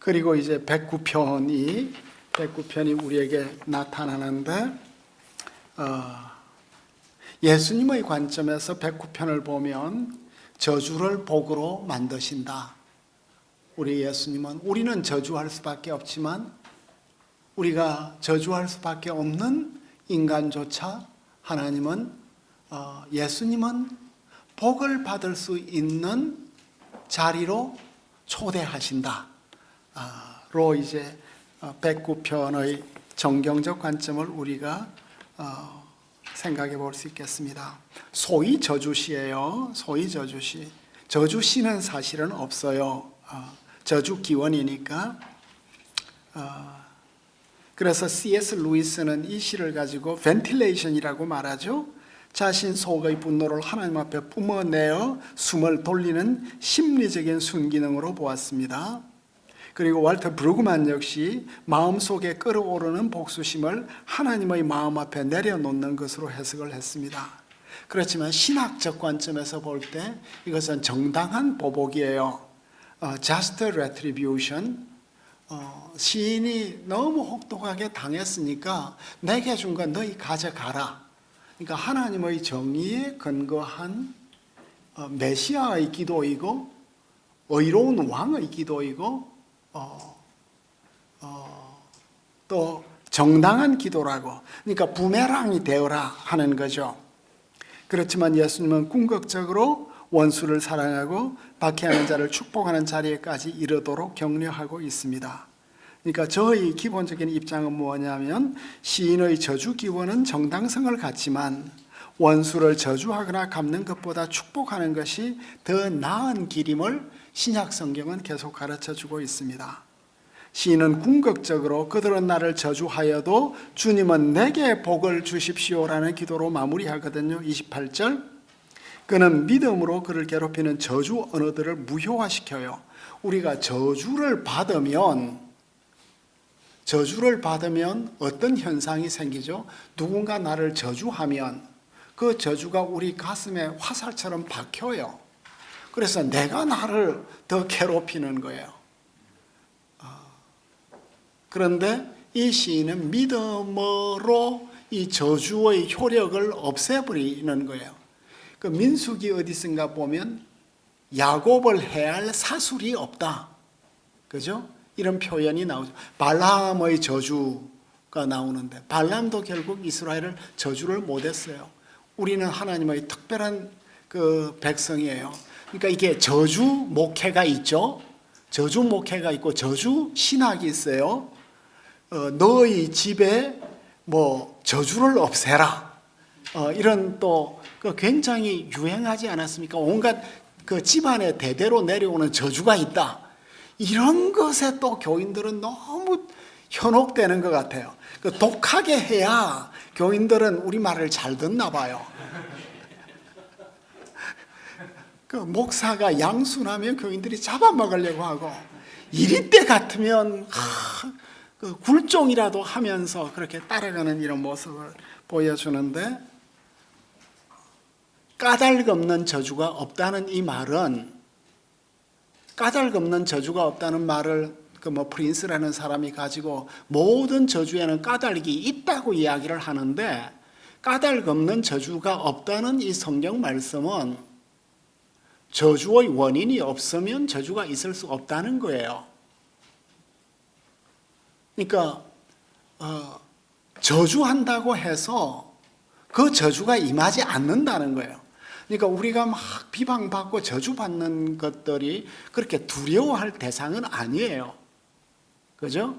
그리고 이제 109편이 우리에게 나타나는데 예수님의 관점에서 109편을 보면 저주를 복으로 만드신다. 우리 예수님은 우리는 저주할 수밖에 없지만 우리가 저주할 수밖에 없는 인간조차 하나님은 예수님은 복을 받을 수 있는 자리로 초대하신다. 로 이제 109편의 정경적 관점을 우리가 생각해 볼 수 있겠습니다. 소위 저주시예요. 소위 저주시. 저주시는 사실은 없어요. 저주 기원이니까. 그래서 C.S. 루이스는 이 시를 가지고 벤틸레이션이라고 말하죠. 자신 속의 분노를 하나님 앞에 뿜어내어 숨을 돌리는 심리적인 순기능으로 보았습니다. 그리고 월터 브루그만 역시 마음속에 끓어오르는 복수심을 하나님의 마음 앞에 내려놓는 것으로 해석을 했습니다. 그렇지만 신학적 관점에서 볼 때 이것은 정당한 보복이에요. Just retribution. 시인이 너무 혹독하게 당했으니까 내게 준 건 너희 가져가라. 그러니까 하나님의 정의에 근거한 메시아의 기도이고 의로운 왕의 기도이고 또 정당한 기도라고. 그러니까 부메랑이 되어라 하는 거죠. 그렇지만 예수님은 궁극적으로 원수를 사랑하고 박해하는 자를 축복하는 자리에까지 이르도록 격려하고 있습니다. 그러니까 저의 기본적인 입장은 뭐냐면 시인의 저주 기원은 정당성을 갖지만 원수를 저주하거나 갚는 것보다 축복하는 것이 더 나은 길임을 신약 성경은 계속 가르쳐주고 있습니다. 시인은 궁극적으로 그들은 나를 저주하여도 주님은 내게 복을 주십시오라는 기도로 마무리하거든요. 28절. 그는 믿음으로 그를 괴롭히는 저주 언어들을 무효화시켜요. 우리가 저주를 받으면 어떤 현상이 생기죠? 누군가 나를 저주하면 그 저주가 우리 가슴에 화살처럼 박혀요. 그래서 내가 나를 더 괴롭히는 거예요. 그런데 이 시인은 믿음으로 이 저주의 효력을 없애버리는 거예요. 그 민수기 어디선가 보면 야곱을 해할 사술이 없다. 그죠? 이런 표현이 나오죠. 발람의 저주가 나오는데 발람도 결국 이스라엘을 저주를 못했어요. 우리는 하나님의 특별한 그 백성이에요. 그러니까 이게 저주 목회가 있죠. 저주 목회가 있고 저주 신학이 있어요. 너희 집에 뭐 저주를 없애라. 이런 또 굉장히 유행하지 않았습니까? 온갖 그 집안에 대대로 내려오는 저주가 있다. 이런 것에 또 교인들은 너무 현혹되는 것 같아요. 독하게 해야 교인들은 우리 말을 잘 듣나 봐요. 그 목사가 양순하면 교인들이 잡아먹으려고 하고 이리 때 같으면 그 굴종이라도 하면서 그렇게 따라가는 이런 모습을 보여주는데 까닭없는 저주가 없다는 이 말은 까닭없는 저주가 없다는 말을 프린스라는 사람이 가지고 모든 저주에는 까닭이 있다고 이야기를 하는데 까닭없는 저주가 없다는 이 성경 말씀은 저주의 원인이 없으면 저주가 있을 수 없다는 거예요. 그러니까 저주한다고 해서 그 저주가 임하지 않는다는 거예요. 그러니까 우리가 막 비방받고 저주받는 것들이 그렇게 두려워할 대상은 아니에요. 그죠?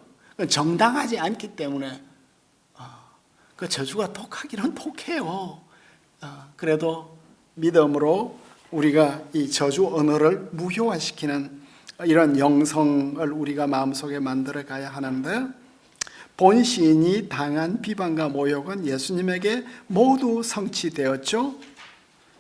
정당하지 않기 때문에 그 저주가 독하기는 독해요. 그래도 믿음으로 우리가 이 저주 언어를 무효화시키는 이런 영성을 우리가 마음속에 만들어 가야 하는데 본 시인이 당한 비방과 모욕은 예수님에게 모두 성취되었죠.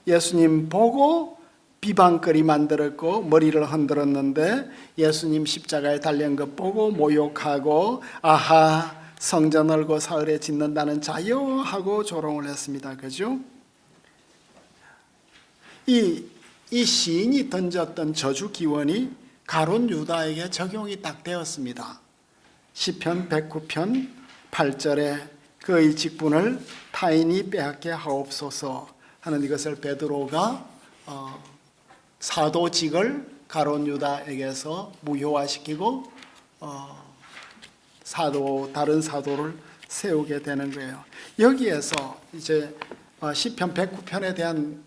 예수님 보고 비방거리 만들었고 머리를 흔들었는데 예수님 십자가에 달린 것 보고 모욕하고 아하 성전 얼고 사흘에 짓는다는 자여 하고 조롱을 했습니다. 그죠? 이 시인이 던졌던 저주 기원이 가룟 유다에게 적용이 딱 되었습니다. 시편 109편 8절에 그의 직분을 타인이 빼앗게 하옵소서 하는 이것을 베드로가 사도직을 가룟 유다에게서 무효화시키고 다른 사도를 세우게 되는 거예요. 여기에서 이제 시편 109편에 대한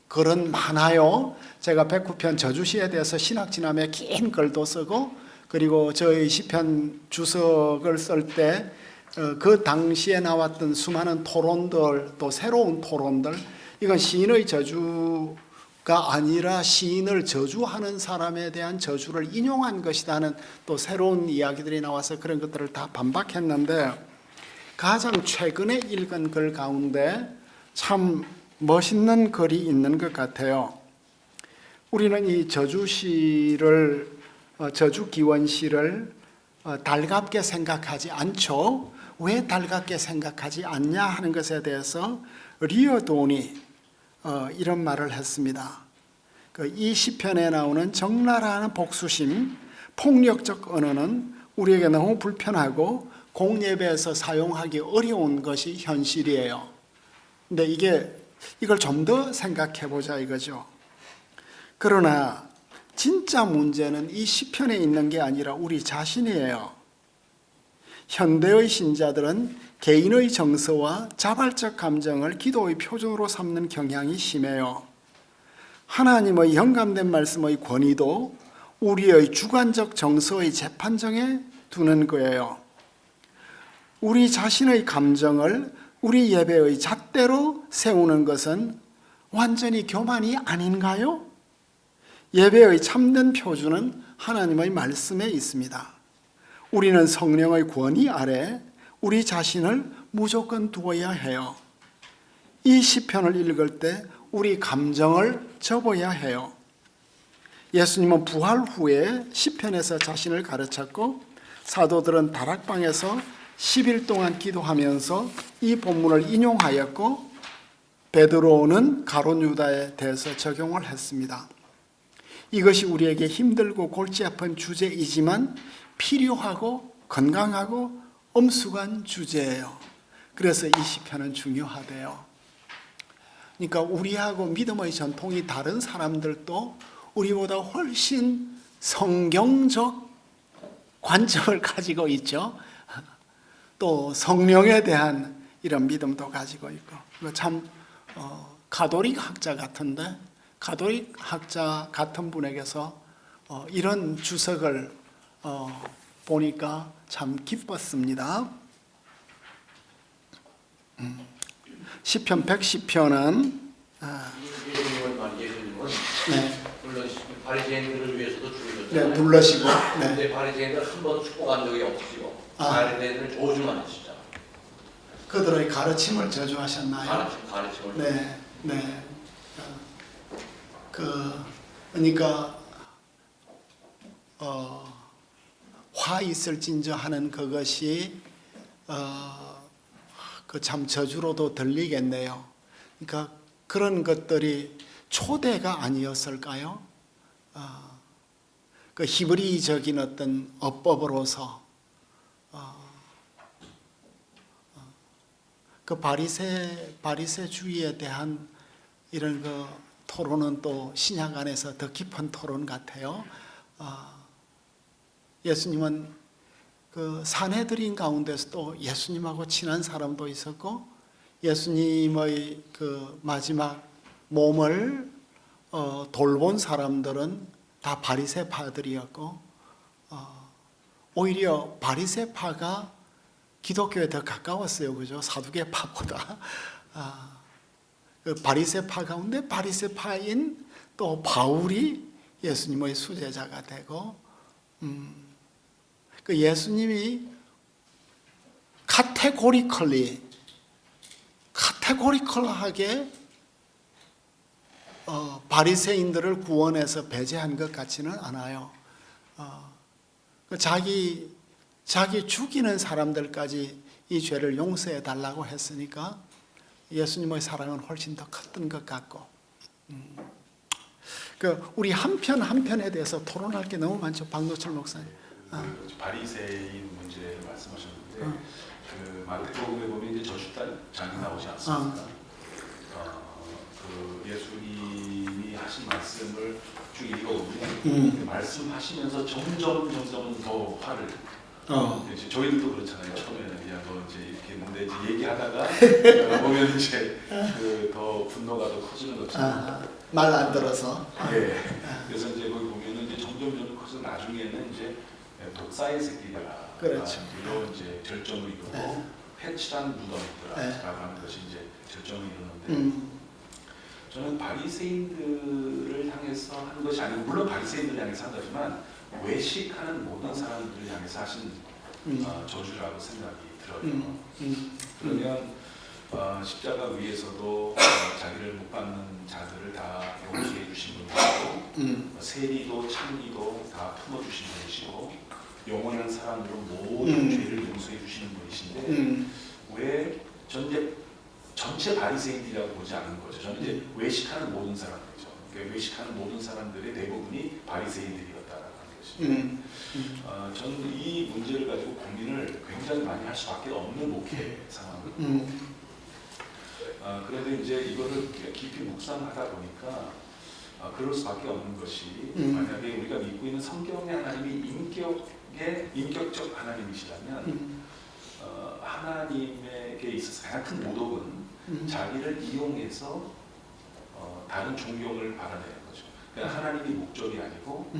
글은 많아요. 제가 109편 저주시에 대해서 신학진함에 긴 글도 쓰고, 그리고 저희 시편 주석을 쓸 때 그 당시에 나왔던 수많은 토론들, 또 새로운 토론들, 이건 시인의 저주가 아니라 시인을 저주하는 사람에 대한 저주를 인용한 것이라는 또 새로운 이야기들이 나와서 그런 것들을 다 반박했는데, 가장 최근에 읽은 글 가운데 참 멋있는 글이 있는 것 같아요. 우리는 이 저주기원시를 달갑게 생각하지 않죠. 왜 달갑게 생각하지 않냐 하는 것에 대해서 리어돈이 이런 말을 했습니다. 이 시편에 나오는 적나라한 복수심, 폭력적 언어는 우리에게 너무 불편하고 공예배에서 사용하기 어려운 것이 현실이에요. 근데 이걸 좀 더 생각해 보자 이거죠. 그러나 진짜 문제는 이 시편에 있는 게 아니라 우리 자신이에요. 현대의 신자들은 개인의 정서와 자발적 감정을 기도의 표준으로 삼는 경향이 심해요. 하나님의 영감된 말씀의 권위도 우리의 주관적 정서의 재판정에 두는 거예요. 우리 자신의 감정을 우리 예배의 잣대로 세우는 것은 완전히 교만이 아닌가요? 예배의 참된 표준은 하나님의 말씀에 있습니다. 우리는 성령의 권위 아래 우리 자신을 무조건 두어야 해요. 이 시편을 읽을 때 우리 감정을 접어야 해요. 예수님은 부활 후에 시편에서 자신을 가르쳤고, 사도들은 다락방에서 10일 동안 기도하면서 이 본문을 인용하였고, 베드로는 가룟 유다에 대해서 적용을 했습니다. 이것이 우리에게 힘들고 골치 아픈 주제이지만 필요하고 건강하고 엄숙한 주제예요. 그래서 이 시편은 중요하대요. 그러니까 우리하고 믿음의 전통이 다른 사람들도 우리보다 훨씬 성경적 관점을 가지고 있죠. 또 성령에 대한 이런 믿음도 가지고 있고, 참 가톨릭 학자 같은데, 가톨릭 학자 같은 분에게서 이런 주석을 보니까 참 기뻤습니다. 시편 110편은 예수님은 네. 물론 바리새인들을 위해서도 죽으셨죠. 네, 불러시고. 근데 바리새인들 한 번도 축복한 적이 없지요. 바리새인들 조주만 하시죠. 그들의 가르침을 저주하셨나요? 가르침을. 네. 그러니까 화 있을진저 하는 그것이 그 참 저주로도 들리겠네요. 그러니까 그런 것들이 초대가 아니었을까요? 그 히브리적인 어떤 어법으로서 그 바리새주의에 대한 이런 그 토론은 또 신약 안에서 더 깊은 토론 같아요. 예수님은 그 사내들인 가운데서도 예수님하고 친한 사람도 있었고, 예수님의 그 마지막 몸을 돌본 사람들은 다 바리새파들이었고, 오히려 바리새파가 기독교에 더 가까웠어요, 그죠? 사두개파보다. 그 바리새파 가운데 바리새파인 또 바울이 예수님의 수제자가 되고, 그 예수님이 카테고리컬하게 바리새인들을 구원해서 배제한 것 같지는 않아요. 자기 죽이는 사람들까지 이 죄를 용서해 달라고 했으니까 예수님의 사랑은 훨씬 더 컸던 것 같고, 그 우리 한 편 한 편에 대해서 토론할 게 너무 많죠. 박노철 목사님. 바리새인 문제를 말씀하셨는데 그 마태복음에 보면 이제 저주장이 나오지 않습니까? 그 예수님이 하신 말씀을 쭉 읽어보면 말씀하시면서 점점 더 화를 이제 저희들도 그렇잖아요. 처음에는 그냥 뭐 이제 이렇게 했는데 이제 얘기하다가 보면 이제 그 더 분노가 더 커지는 것처럼 말 안 들어서. 예. 그래서 이제 거기 보면은 이제 점점 커서 나중에는 이제 독사의 새끼가 그렇죠. 이런 이제 절정을 이루고 회칠한 무덤이더라라고 하는 것이 이제 절정을 이루는데 저는 바리새인들을 향해서 하는 것이 아니고 물론 바리새인들을 향해서 한다지만 외식하는 모든 사람들을 향해서 하신 저주라고 생각이 들어요. 그러면 십자가 위에서도 자기를 못 받는 자들을 다 용서해 주신 분이시고 세리도 창리도 다 품어주신 분이시고 영원한 사랑으로 모든 죄를 용서해 주시는 분이신데 왜 전체 바리새인이라고 보지 않는 거죠. 저는 이제 외식하는 모든 사람들이죠. 그러니까 외식하는 모든 사람들의 대부분이 바리새인들이었다라는 것이. 저는 이 문제를 가지고 고민을 굉장히 많이 할 수밖에 없는 목회 상황입니다. 그런데 이제 이거를 깊이 묵상하다 보니까 그럴 수밖에 없는 것이 만약에 우리가 믿고 있는 성경의 하나님이 인격적 하나님이시라면 하나님에게 있어서 가장 큰 모독은 자기를 이용해서 다른 존경을 받아내는 거죠. 그러니까 하나님이 목적이 아니고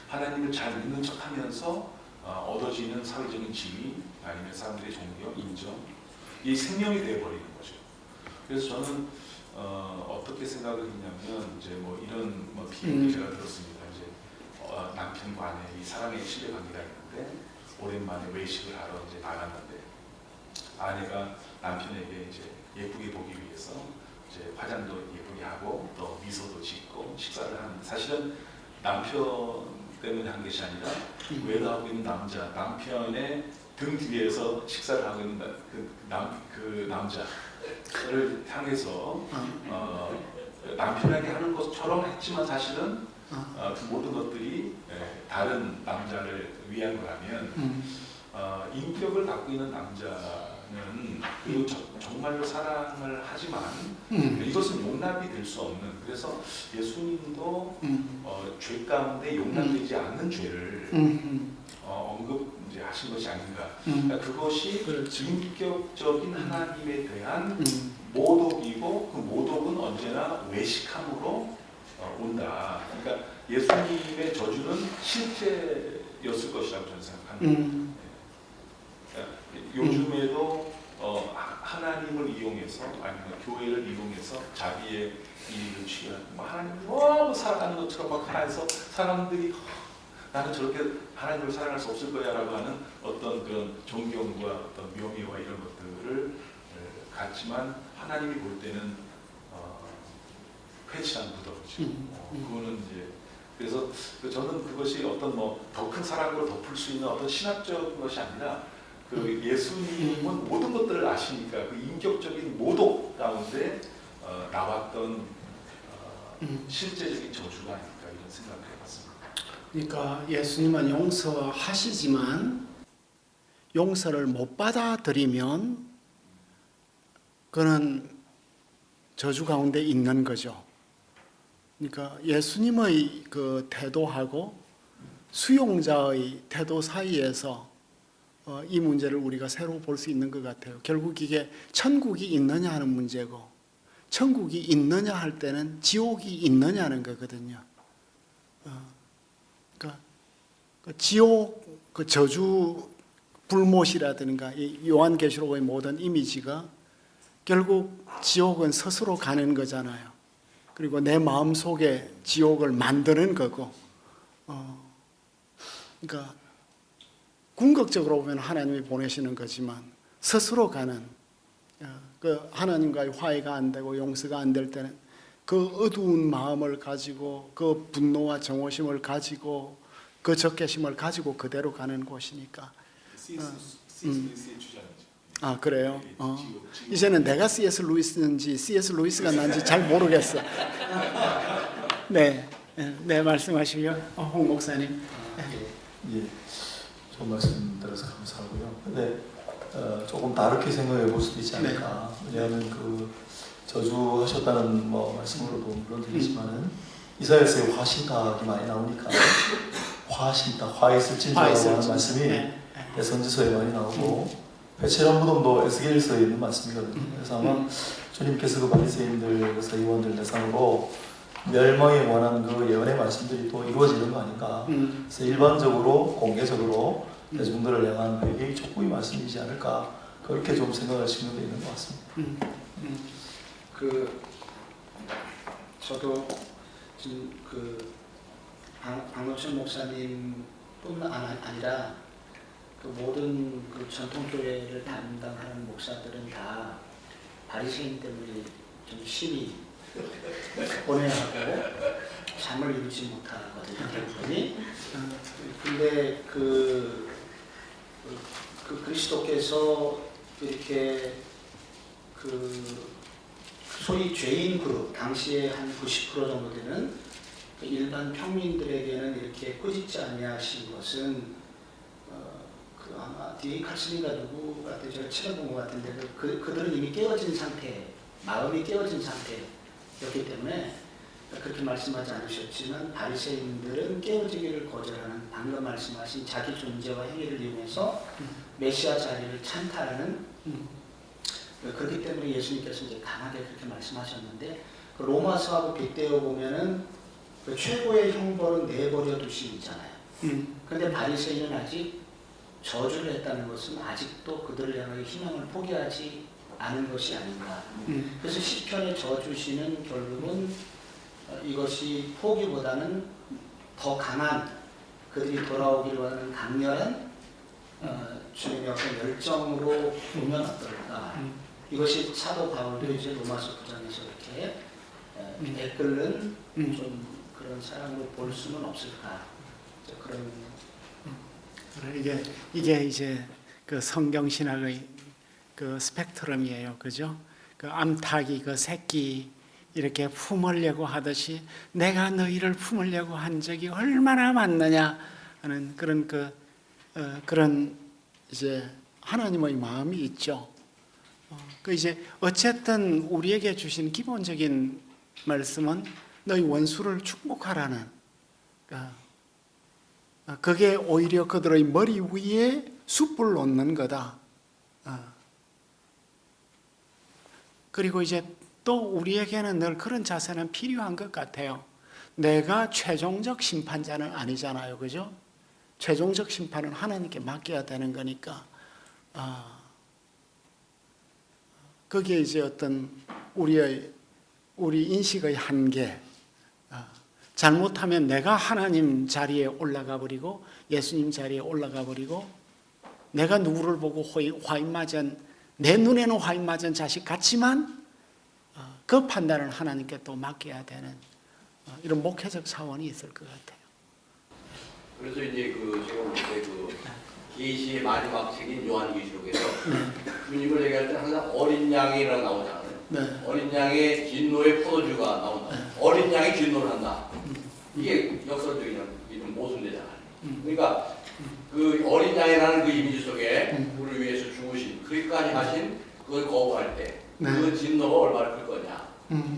하나님을 잘 믿는 척하면서 얻어지는 사회적인 지위 아니면 사람들의 존경, 인정 이 생명이 되어버리는 거죠. 그래서 저는 어떻게 생각을 했냐면 이제 뭐 이런 비유를 제가 들었습니다. 이제 남편과 아내 이 사랑의 신뢰 관계가 있는데 오랜만에 외식을 하러 이제 나갔는데 아내가 남편에게 이제 예쁘게 보기 위해서 이제 화장도 예쁘게 하고 또 미소도 짓고 식사를 하는데 사실은 남편 때문에 한 것이 아니라 외도하고 있는 남편의 등 뒤에서 식사를 하고 있는 그 남자를 향해서 남편에게 하는 것처럼 했지만 사실은 그 모든 것들이 다른 남자를 위한 거라면 인격을 갖고 있는 남자는 그리고 정말로 사랑을 하지만 이것은 용납이 될 수 없는 그래서 예수님도 죄 가운데 용납되지 않는 죄를 언급 이제 하신 것이 아닌가. 그러니까 그것이 그렇죠. 인격적인 하나님에 대한 모독이고 그 모독은 언제나 외식함으로 온다. 그러니까 예수님의 저주는 실제였을 것이라고 저는 생각합니다. 그러니까 요즘에도 하나님을 이용해서 아니면 교회를 이용해서 자기의 이익을 취하고 하나님을 너무 사랑하는 것처럼 막 하나에서 사람들이 나는 저렇게 하나님을 사랑할 수 없을 거야 라고 하는 어떤 그런 존경과 어떤 명예와 이런 것들을 갖지만 하나님이 볼 때는 회칠한 무덤이죠. 그거는 이제 그래서 저는 그것이 어떤 뭐 더 큰 사랑으로 덮을 수 있는 어떤 신학적인 것이 아니라 그 예수님은 모든 것들을 아시니까 그 인격적인 모독 가운데 나왔던 실제적인 저주가 아닐까 이런 생각을 해봤습니다. 그러니까 예수님은 용서하시지만 용서를 못 받아들이면 그는 저주 가운데 있는 거죠. 그러니까 예수님의 그 태도하고 수용자의 태도 사이에서 이 문제를 우리가 새로 볼 수 있는 것 같아요. 결국 이게 천국이 있느냐 하는 문제고 천국이 있느냐 할 때는 지옥이 있느냐는 거거든요. 그러니까 지옥, 그 저주, 불못이라든가 이 요한계시록의 모든 이미지가 결국 지옥은 스스로 가는 거잖아요. 그리고 내 마음 속에 지옥을 만드는 거고, 그러니까 궁극적으로 보면 하나님이 보내시는 거지만 스스로 가는 그 하나님과의 화해가 안 되고 용서가 안 될 때는 그 어두운 마음을 가지고 그 분노와 정오심을 가지고 그 적개심을 가지고 그대로 가는 곳이니까. C.S. 주장이죠. 아 그래요? 이제는 내가 C.S. 루이스인지 C.S. 루이스가 난지 잘 모르겠어. 네. 네, 말씀하시고요. 홍 목사님. 예, 좋은 말씀 들어서 감사하고요. 근데 조금 다르게 생각해 볼 수도 있지 않을까. 왜냐하면 그 저주하셨다는 뭐 말씀으로도 물론 들리지만은 이사야서에 화신탁이 많이 나오니까 화신탁, 화에 쓸 진주라고 하는 말씀이 선지서에 많이 나오고 회칠한 무덤도 에스겔서에 있는 말씀이거든요. 그래서 아마 주님께서 그 바리새인들, 서기관들 대상으로 멸망에 관한 그 예언의 말씀들이 또 이루어지는 거 아닌가. 그래서 일반적으로 공개적으로 대중들을 향한 회개의 촉구의 말씀이지 않을까. 그렇게 좀 생각할 측면도 있는 것 같습니다. 그 저도 지금 그 박노천 목사님뿐 아니라 그 모든 그 전통교회를 담당하는 목사들은 다 바리새인 때문에 좀 심히 고뇌하고 잠을 이루지 못하거든요. 대부분이. 근데 그 그리스도께서 이렇게 그 소위 죄인 그룹, 당시에 한 90% 정도 되는 일반 평민들에게는 이렇게 꾸짖지 아니하신 것은 그 아마 D.A. 칼슨인가 누구한테 제가 찾아본 것 같은데 그들은 이미 깨어진 상태, 마음이 깨어진 상태였기 때문에 그렇게 말씀하지 않으셨지만 바리새인들은 깨어지기를 거절하는 방금 말씀하신 자기 존재와 행위를 이용해서 메시아 자리를 찬탈하는 그렇기 때문에 예수님께서 이제 강하게 그렇게 말씀하셨는데 그 로마서하고 빗대어 보면은 그 최고의 형벌은 내버려 두심이잖아요. 그런데 바리새인은 아직 저주를 했다는 것은 아직도 그들을 향하여 희망을 포기하지 않은 것이 아닌가. 그래서 시편의 저주시는 결국은 이것이 포기보다는 더 강한 그들이 돌아오기로 하는 강렬한 주님의 어떤 열정으로 보면 어떨까. 이것이 사도 바울도 이제 로마서 9장에서 이렇게 애끓는 좀 그런 사랑으로 볼 수는 없을까. 그런 이게 이제 그 성경 신학의 그 스펙트럼이에요, 그죠? 그 암탉이 그 새끼 이렇게 품으려고 하듯이 내가 너희를 품으려고 한 적이 얼마나 많느냐 하는 그런 그런 이제 하나님의 마음이 있죠. 그 이제 어쨌든 우리에게 주신 기본적인 말씀은 너희 원수를 축복하라는. 그게 오히려 그들의 머리 위에 숯불 놓는 거다. 그리고 이제 또 우리에게는 늘 그런 자세는 필요한 것 같아요. 내가 최종적 심판자는 아니잖아요, 그죠? 최종적 심판은 하나님께 맡겨야 되는 거니까. 그게 이제 어떤 우리 인식의 한계. 잘못하면 내가 하나님 자리에 올라가 버리고 예수님 자리에 올라가 버리고 내가 누구를 보고 화인맞은 내 눈에는 화인맞은 자식 같지만 그 판단을 하나님께 또 맡겨야 되는 이런 목회적 사원이 있을 것 같아요. 그래서 이제 제가 볼 때 계시의 마지막 책인 요한계시록에서 주님을 얘기할 때 항상 어린 양이라고 나오잖아요. 네. 어린 양의 진노의 포도주가 나온다. 어린 양이 진노를 한다. 이게 역설적인 좀 모순되잖아요. 그러니까 그 어린 양이라는 그 이미지 속에 우리를 위해서 죽으신 그리까지 하신 그걸 거부할 때 그 진노가 얼마나 클 거냐.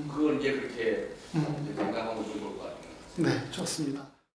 그걸 이제 그렇게 생각하면 좋을 것 같아요. 네, 좋습니다.